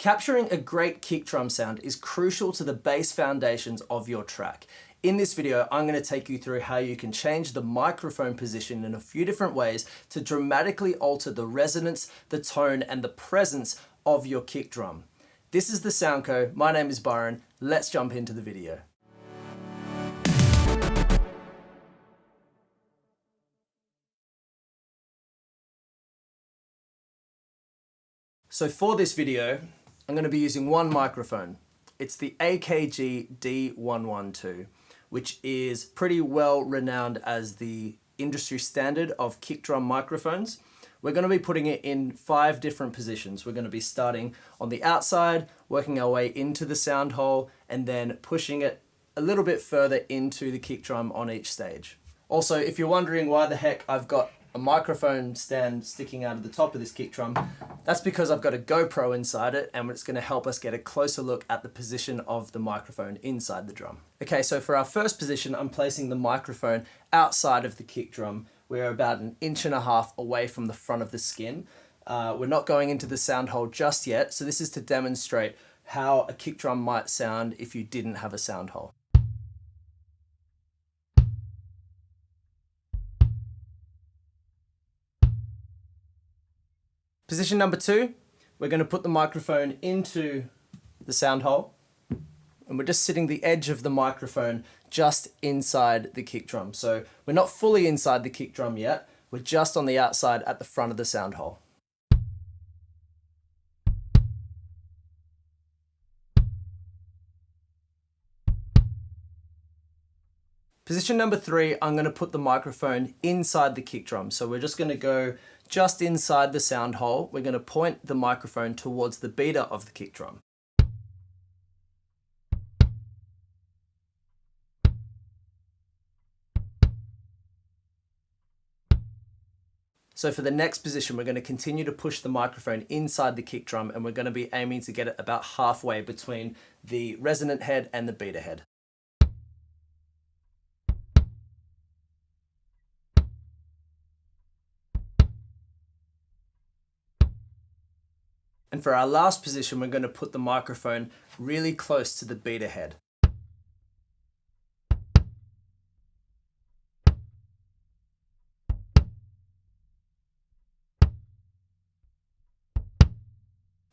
Capturing a great kick drum sound is crucial to the bass foundations of your track. In this video, I'm going to take you through how you can change the microphone position in a few different ways to dramatically alter the resonance, the tone, and the presence of your kick drum. This is the Soundco. My name is Byron. Let's jump into the video. So for this video, I'm going to be using one microphone. It's the AKG D112, which is pretty well renowned as the industry standard of kick drum microphones. We're going to be putting it in 5 different positions. We're going to be starting on the outside, working our way into the sound hole, and then pushing it a little bit further into the kick drum on each stage. Also, if you're wondering why the heck I've got a microphone stand sticking out of the top of this kick drum, that's because I've got a GoPro inside it, and it's going to help us get a closer look at the position of the microphone inside the drum. Okay, so for our first position, I'm placing the microphone outside of the kick drum. We're about 1.5 inches away from the front of the skin. We're not going into the sound hole just yet, so this is to demonstrate how a kick drum might sound if you didn't have a sound hole. Position number 2, we're going to put the microphone into the sound hole, and we're just sitting the edge of the microphone just inside the kick drum. So we're not fully inside the kick drum yet, we're just on the outside at the front of the sound hole. Position number 3, I'm going to put the microphone inside the kick drum. So we're just going to go just inside the sound hole. We're going to point the microphone towards the beater of the kick drum. So for the next position, we're going to continue to push the microphone inside the kick drum, and we're going to be aiming to get it about halfway between the resonant head and the beater head. And for our last position, we're going to put the microphone really close to the beater head.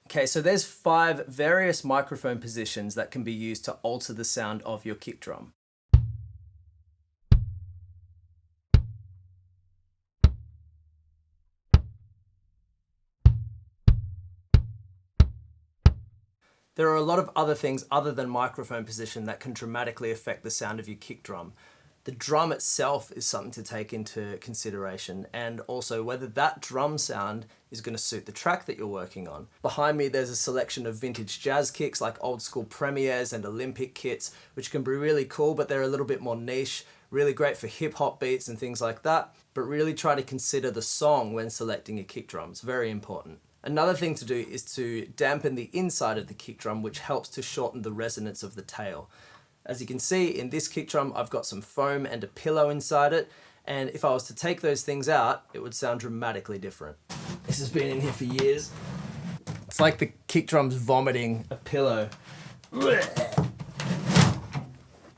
Okay, so there's 5 various microphone positions that can be used to alter the sound of your kick drum. There are a lot of other things other than microphone position that can dramatically affect the sound of your kick drum. The drum itself is something to take into consideration, and also whether that drum sound is going to suit the track that you're working on. Behind me there's a selection of vintage jazz kicks like old school Premiers and Olympic kits, which can be really cool, but they're a little bit more niche, really great for hip hop beats and things like that. But really try to consider the song when selecting a kick drum. It's very important. Another thing to do is to dampen the inside of the kick drum, which helps to shorten the resonance of the tail. As you can see in this kick drum, I've got some foam and a pillow inside it, and if I was to take those things out, it would sound dramatically different. This has been in here for years. It's like the kick drum's vomiting a pillow.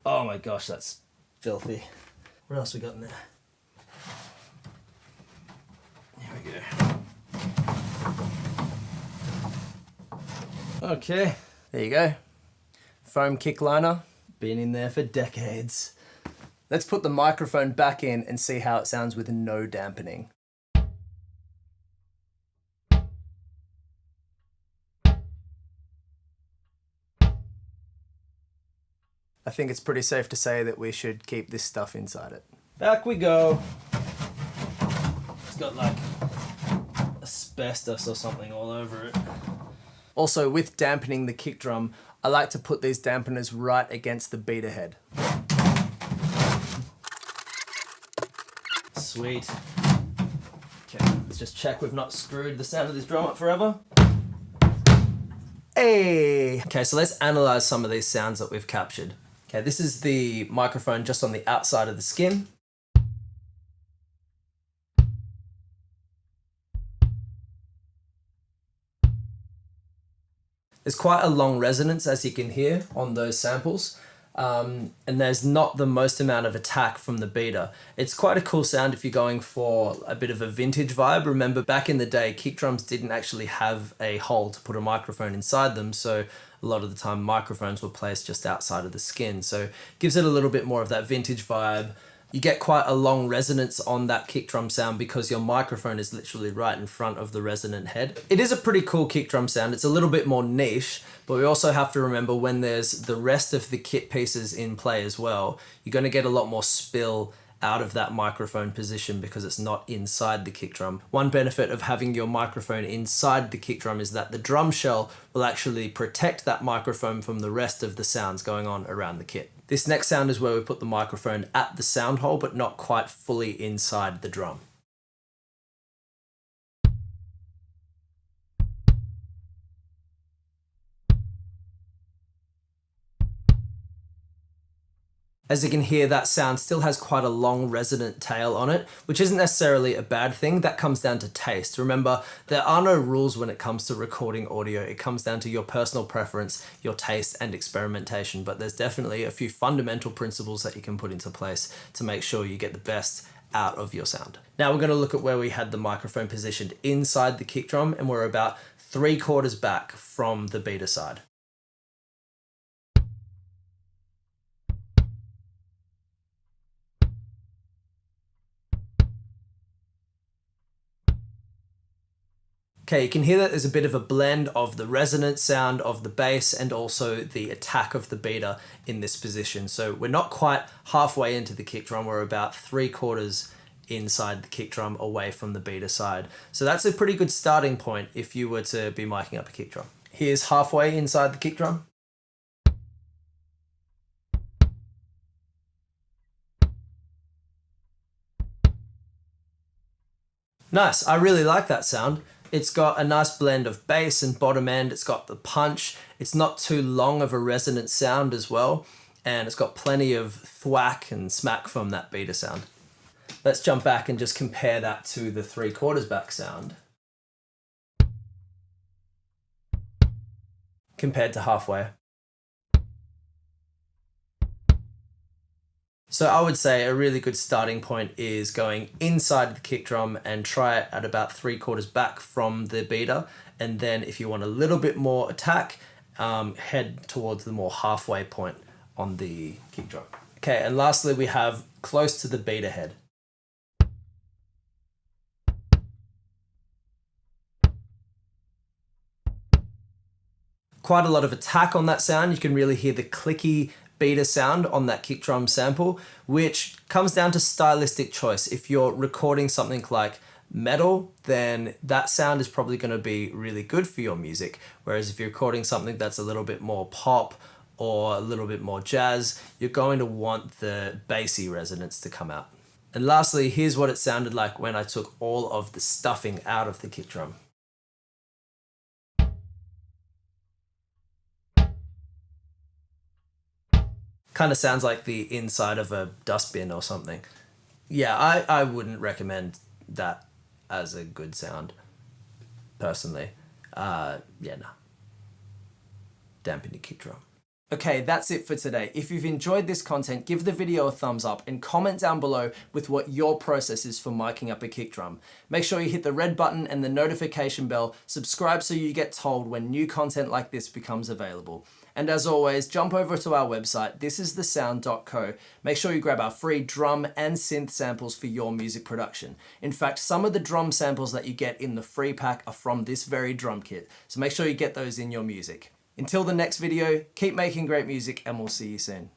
Oh my gosh, that's filthy. What else we got in there? Here we go. Okay, there you go. Foam kick liner, been in there for decades. Let's put the microphone back in and see how it sounds with no dampening. I think it's pretty safe to say that we should keep this stuff inside it. Back we go. It's got like asbestos or something all over it. Also, with dampening the kick drum, I like to put these dampeners right against the beater head. Sweet. Okay, let's just check we've not screwed the sound of this drum up forever. Hey! Okay, so let's analyze some of these sounds that we've captured. Okay, this is the microphone just on the outside of the skin. There's quite a long resonance, as you can hear on those samples. And there's not the most amount of attack from the beater. It's quite a cool sound if you're going for a bit of a vintage vibe. Remember, back in the day, kick drums didn't actually have a hole to put a microphone inside them, so a lot of the time microphones were placed just outside of the skin. So it gives it a little bit more of that vintage vibe. You get quite a long resonance on that kick drum sound because your microphone is literally right in front of the resonant head. It is a pretty cool kick drum sound. It's a little bit more niche, but we also have to remember when there's the rest of the kit pieces in play as well, you're going to get a lot more spill out of that microphone position because it's not inside the kick drum. One benefit of having your microphone inside the kick drum is that the drum shell will actually protect that microphone from the rest of the sounds going on around the kit. This next sound is where we put the microphone at the sound hole, but not quite fully inside the drum. As you can hear, that sound still has quite a long resonant tail on it, which isn't necessarily a bad thing. That comes down to taste. Remember, there are no rules when it comes to recording audio. It comes down to your personal preference, your taste, and experimentation. But there's definitely a few fundamental principles that you can put into place to make sure you get the best out of your sound. Now we're going to look at where we had the microphone positioned inside the kick drum, and we're about 3/4 back from the beater side. Okay, you can hear that there's a bit of a blend of the resonant sound of the bass and also the attack of the beater in this position. So we're not quite halfway into the kick drum, we're about 3/4 inside the kick drum away from the beater side. So that's a pretty good starting point if you were to be miking up a kick drum. Here's halfway inside the kick drum. Nice, I really like that sound. It's got a nice blend of bass and bottom end. It's got the punch. It's not too long of a resonant sound as well. And it's got plenty of thwack and smack from that beater sound. Let's jump back and just compare that to the 3/4 back sound compared to halfway. So I would say a really good starting point is going inside the kick drum and try it at about 3/4 back from the beater. And then if you want a little bit more attack, head towards the more halfway point on the kick drum. Okay, and lastly, we have close to the beater head. Quite a lot of attack on that sound. You can really hear the clicky beater sound on that kick drum sample, which comes down to stylistic choice. If you're recording something like metal, then that sound is probably going to be really good for your music. Whereas if you're recording something that's a little bit more pop or a little bit more jazz, you're going to want the bassy resonance to come out. And lastly, here's what it sounded like when I took all of the stuffing out of the kick drum. Kind of sounds like the inside of a dustbin or something. Yeah, I wouldn't recommend that as a good sound, personally. Yeah, nah. Dampen your kick drum. Okay, that's it for today. If you've enjoyed this content, give the video a thumbs up and comment down below with what your process is for miking up a kick drum. Make sure you hit the red button and the notification bell, subscribe so you get told when new content like this becomes available. And as always, jump over to our website, thisisthesound.co. Make sure you grab our free drum and synth samples for your music production. In fact, some of the drum samples that you get in the free pack are from this very drum kit, so make sure you get those in your music. Until the next video, keep making great music and we'll see you soon.